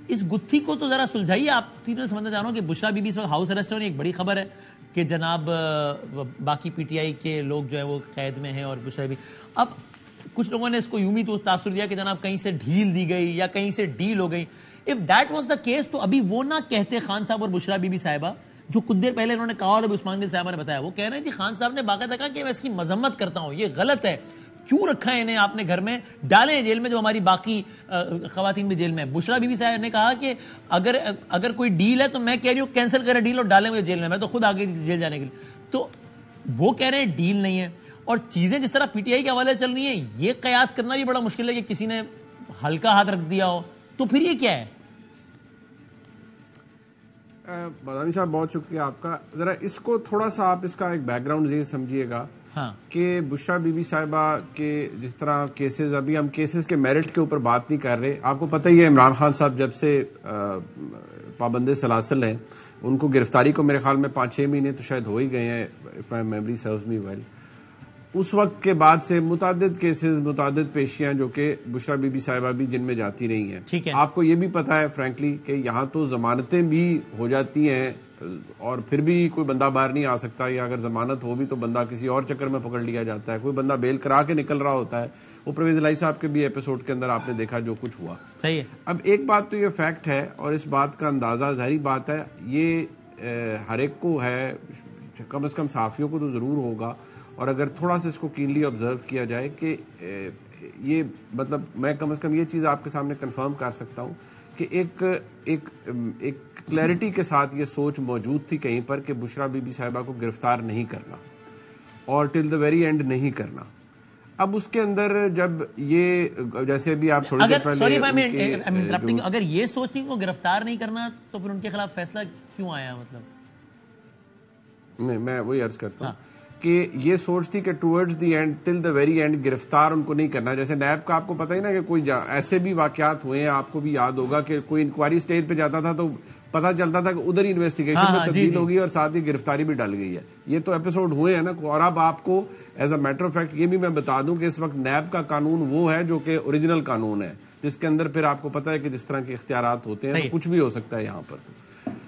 اس گتھی کو تو ذرا سلجھائیے. آپ تینوں سمجھنا چاہ رہا ہوں کہ بشرا بی بی اس وقت ہاؤس اریسٹ ہے. ایک بڑی خبر ہے کہ جناب باقی پی ٹی آئی کے لوگ جو ہے وہ قید میں ہیں اور بشرا بی. اب کچھ لوگوں نے اس کو یوں بھی تو تاثر دیا کہ جناب کہیں سے ڈھیل دی گئی یا کہیں سے ڈیل ہو گئی. If that was the case تو ابھی وہ نہ کہتے خان صاحب اور بشرا بی بی صاحبہ جو کچھ دیر پہلے انہوں نے کہا اور ابھی عثمان گل صاحبہ نے بتایا. وہ کہہ رہے ہیں جی خان صاحب نے باقاعدہ کہا کہ میں اس کی مذمت کرتا ہوں, یہ غلط ہے, کیوں رکھا ہے انہیں آپ نے گھر میں, ڈالیں جیل میں جو ہماری باقی خواتین بھی جیل میں. بشرا بی بی صاحب نے کہا کہ اگر کوئی ڈیل ہے تو میں کہہ رہی ہوں کینسل کریں ڈیل اور ڈالیں مجھے جیل میں تو خود آگے جیل جانے کے لیے. تو وہ کہہ رہے ہیں ڈیل نہیں ہے. اور چیزیں جس طرح پی ٹی آئی کے حوالے چل رہی ہیں یہ قیاس کرنا بھی بڑا مشکل ہے کہ کسی نے ہلکا ہاتھ رکھ دیا ہو تو پھر یہ کیا ہے. بادامی صاحب بہت شکریہ آپ کا. ذرا اس کو تھوڑا سا آپ اس کا ایک بیک گراؤنڈ یہ سمجھیے گا کہ بشرا بی بی صاحبہ کے جس طرح کیسز, ابھی ہم کیسز کے میرٹ کے اوپر بات نہیں کر رہے. آپ کو پتہ ہی ہے عمران خان صاحب جب سے پابند سلاسل ہیں, ان کو گرفتاری کو میرے خیال میں 5-6 مہینے تو شاید ہو ہی گئے ہیں if my memory serves me well. اس وقت کے بعد سے متعدد کیسز, متعدد پیشیاں جو کہ بشرا بی بی صاحبہ بھی جن میں جاتی رہی ہیں. آپ کو یہ بھی پتا ہے فرینکلی کہ یہاں تو ضمانتیں بھی ہو جاتی ہیں اور پھر بھی کوئی بندہ باہر نہیں آ سکتا, یا اگر ضمانت ہو بھی تو بندہ کسی اور چکر میں پکڑ لیا جاتا ہے. کوئی بندہ بیل کرا کے نکل رہا ہوتا ہے. وہ پرویز الہی صاحب کے بھی ایپیسوڈ کے اندر آپ نے دیکھا جو کچھ ہوا. صحیح ہے. اب ایک بات تو یہ فیکٹ ہے اور اس بات کا اندازہ ظاہری بات ہے یہ ہر ایک کو ہے, کم از کم صحافیوں کو تو ضرور ہوگا. اور اگر تھوڑا سا اس کو کینلی آبزرو کیا جائے کہ یہ مطلب میں کم از کم یہ چیز آپ کے سامنے کنفرم کر سکتا ہوں کہ ایک کلیئرٹی کے ساتھ یہ سوچ موجود تھی کہیں پر کہ بشرا بی بی صاحبہ کو گرفتار نہیں کرنا اور ٹل دا ویری اینڈ نہیں کرنا. اب اس کے اندر جب یہ جیسے بھی آپ تھوڑی دیر پہلے اگر یہ سوچیں کو گرفتار نہیں کرنا تو پھر ان کے خلاف فیصلہ کیوں آیا, مطلب میں وہی عرض کرتا ہوں کہ یہ سوچ تھی کہ towards the and till the very and گرفتار ان کو نہیں کرنا. جیسے نیب کا آپ کو پتہ ہی نا کہ کوئی ایسے بھی واقعات ہوئے ہیں, آپ کو بھی یاد ہوگا کہ کوئی انکوائری سٹیج پہ جاتا تھا تو پتا چلتا تھا کہ ادھر ہی انویسٹیگیشن میں تبدیل ہوگی اور ساتھ ہی گرفتاری بھی ڈال گئی ہے. یہ تو ایپیسوڈ ہوئے ہیں نا. اور اب آپ کو as a matter of fact یہ بھی میں بتا دوں کہ اس وقت نیب کا قانون وہ ہے جو کہ اوریجنل قانون ہے, جس کے اندر پھر آپ کو پتا ہے کہ جس طرح کے اختیارات ہوتے ہیں کچھ بھی ہو سکتا ہے یہاں پر.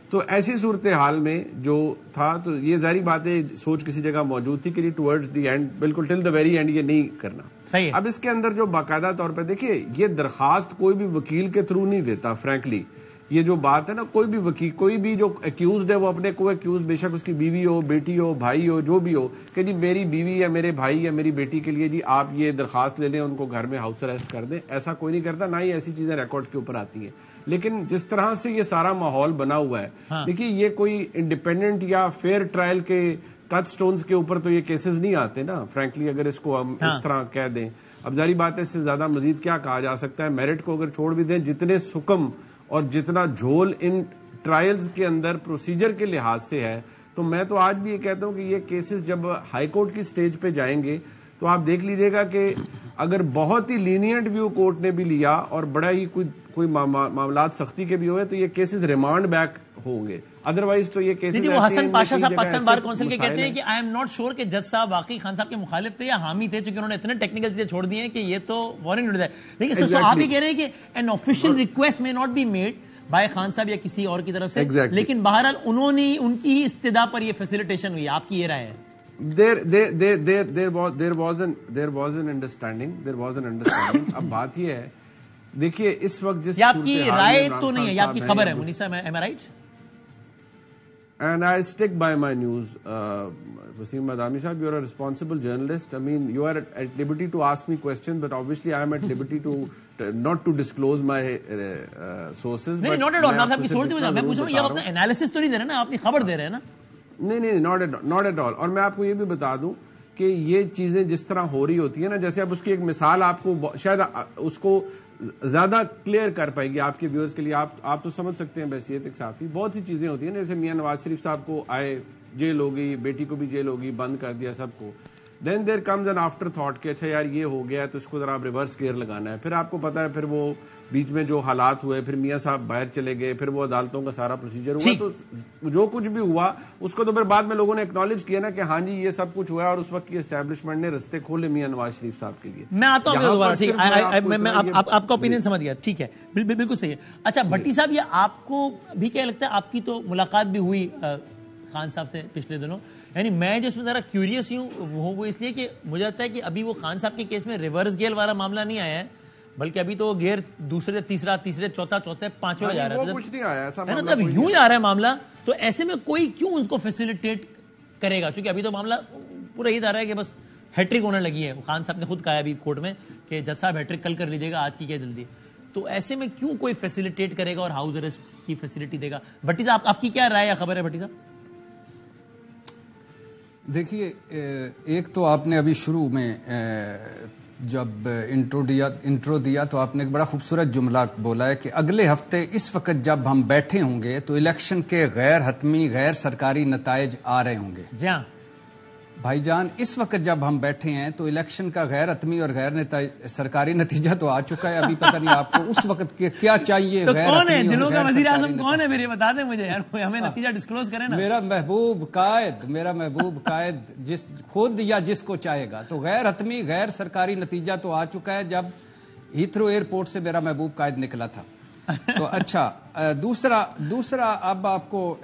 تو ایسی صورتحال میں جو تھا تو یہ ظاہری بات ہے سوچ کسی جگہ موجود تھی کہ ٹورڈز دی اینڈ بالکل ٹل دا ویری اینڈ یہ نہیں کرنا. اب اس کے اندر جو باقاعدہ طور پہ دیکھیے یہ درخواست کوئی بھی وکیل کے تھرو نہیں دیتا. فرینکلی یہ جو بات ہے نا, کوئی بھی وکیل, کوئی بھی جو ایکیوزڈ ہے وہ اپنے کو ایکیوز بے شک اس کی بیوی ہو, بیٹی ہو, بھائی ہو, جو بھی ہو, کہ جی میری بیوی یا میرے بھائی یا میری بیٹی کے لیے جی آپ یہ درخواست لے لیں, ان کو گھر میں ہاؤس اریسٹ کر دیں, ایسا کوئی نہیں کرتا. نہ ہی ایسی چیزیں ریکارڈ کے اوپر آتی ہیں. لیکن جس طرح سے یہ سارا ماحول بنا ہوا ہے, دیکھیے یہ کوئی انڈیپینڈنٹ یا فیئر ٹرائل کے ٹچ سٹونز کے اوپر تو یہ کیسز نہیں آتے نا فرینکلی, اگر اس کو ہم اس طرح کہہ دیں. اب ظاہری بات ہے اس سے زیادہ مزید کیا کہا جا سکتا ہے. میرٹ کو اگر چھوڑ بھی دیں, جتنے سکم اور جتنا جھول ان ٹرائلز کے اندر پروسیجر کے لحاظ سے ہے, تو میں تو آج بھی یہ کہتا ہوں کہ یہ کیسز جب ہائی کورٹ کی سٹیج پہ جائیں گے تو آپ دیکھ لیجئے گا کہ اگر بہت ہی لینینٹ ویو کورٹ نے بھی لیا اور بڑا ہی کوئی معاملات سختی کے بھی ہوئے تو یہ کیسز ریمانڈ بیک ہوں گے. ادروائز تو یہ کیسز وہ حسن پاشا صاحب پاکستان بار کونسل کے کہتے ہیں کہ آئی ایم ناٹ شیور کہ جج صاحب واقعی خان صاحب کے مخالف تھے یا حامی تھے, چونکہ انہوں نے اتنے ٹیکنیکل چیزیں چھوڑ دی ہیں کہ یہ تو وارنٹ ہے. لیکن آپ یہ کہہ رہے ہیں کہ این آفیشیل ریکویسٹ میں not be made by Khan صاحب یا کسی اور کی طرف سے, لیکن بہرحال انہوں نے ان کی ہی استدعا پر یہ فیسیلیٹیشن ہوئی. آپ کی یہ رائے ہے؟ There was an understanding. اب بات یہ ہے دیکھیے اس وقت جس آپ کی رائے تو نہیں ہے, یہ آپ کی خبر ہے منیسا, am I right? And I stick by my news. Wasim Madami sahab, you are a responsible journalist. I mean, you are at liberty to ask me questions, but obviously I am at liberty to not to disclose my sources. نہیں, not at all. آپ کی سوچ میں پوچھ رہا ہوں, یہ اپنا انالیسس تو نہیں دے رہے نا, آپ اپنی خبر دے رہے ہیں نا. نہیں, not at all. اور میں آپ کو یہ بھی بتا دوں کہ یہ چیزیں جس طرح ہو رہی ہوتی ہیں نا, جیسے اب اس کی ایک مثال آپ کو شاید اس کو زیادہ کلیئر کر پائے گی آپ کے ویورز کے لیے. آپ تو سمجھ سکتے ہیں بحیثیت ایک صحافی, بہت سی چیزیں ہوتی ہیں نا, جیسے میاں نواز شریف صاحب کو آئے جیل ہو گئی, بیٹی کو بھی جیل ہو گئی, بند کر دیا سب کو. Then there comes in after that کہ اچھا یار یہ ہو گیا ہے تو اس کو ذرا آپ ریورس گیئر لگانا ہے. پھر آپ کو پتا ہے پھر وہ بیچ میں جو حالات ہوئے, پھر میاں صاحب باہر چلے گئے, پھر وہ عدالتوں کا سارا پروسیجر ہوا, تو جو کچھ بھی ہوا اس کو تو پھر بعد میں لوگوں نے ایکنالج کیا نا کہ ہاں جی یہ سب کچھ ہوا, اور اس وقت کی اسٹیبلشمنٹ نے رستے کھولے میاں نواز شریف صاحب کے لیے. میں آتا ہوں دوبارہ, ٹھیک ہے, میں آپ کا اوپینین سمجھ گیا, ٹھیک ہے, بالکل صحیح ہے. اچھا بھٹی صاحب, یہ آپ کو بھی کیا لگتا ہے, آپ کی تو ملاقات بھی ہوئی خان صاحب سے پچھلے دنوں, یعنی میں جو اس میں ذرا کیوریس ہوں وہ اس لیے کہ مجھے لگتا ہے کہ ابھی وہ خان صاحب کے کیس میں ریورس گیئر والا معاملہ نہیں آیا ہے, بلکہ ابھی تو گیئر دوسرے تیسرا تیسرے چوتھا پانچواں جا رہا ہے, کچھ نہیں آیا ایسا, اب یوں جا رہا ہے معاملہ. تو ایسے میں کوئی کیوں ان کو فیسیلیٹیٹ کرے گا, چونکہ ابھی تو معاملہ پورا یہ جا رہا ہے کہ بس ہیٹرک ہونے لگی ہے. خان صاحب نے خود کہا ابھی کورٹ میں کہ جج صاحب ہیٹرک کل کر لیجیے گا, آج کی کیا جلدی. تو ایسے میں کیوں کوئی فیسیلیٹیٹ کرے گا اور ہاؤس اریسٹ کی فیسلٹی دے گا. بھٹی صاحب آپ کی کیا رائے یا خبر ہے بھٹی صاحب؟ دیکھیے, ایک تو آپ نے ابھی شروع میں جب انٹرو دیا تو آپ نے ایک بڑا خوبصورت جملہ بولا ہے کہ اگلے ہفتے اس وقت جب ہم بیٹھے ہوں گے تو الیکشن کے غیر حتمی غیر سرکاری نتائج آ رہے ہوں گے. جی ہاں بھائی جان, اس وقت جب ہم بیٹھے ہیں تو الیکشن کا غیر حتمی اور غیر سرکاری نتیجہ تو آ چکا ہے. ابھی پتہ نہیں آپ کو اس وقت کیا چاہیے. تو کون ہے دلوں کا وزیر اعظم, کون ہے میرے بتا دیں مجھے یار, ہمیں نتیجہ ڈسکلوز کریں نا. میرا محبوب قائد جس خود یا جس کو چاہے گا. تو غیر حتمی غیر سرکاری نتیجہ تو آ چکا ہے جب ہیتھرو ایئرپورٹ سے میرا محبوب قائد نکلا تھا. تو اچھا, دوسرا اب آپ کو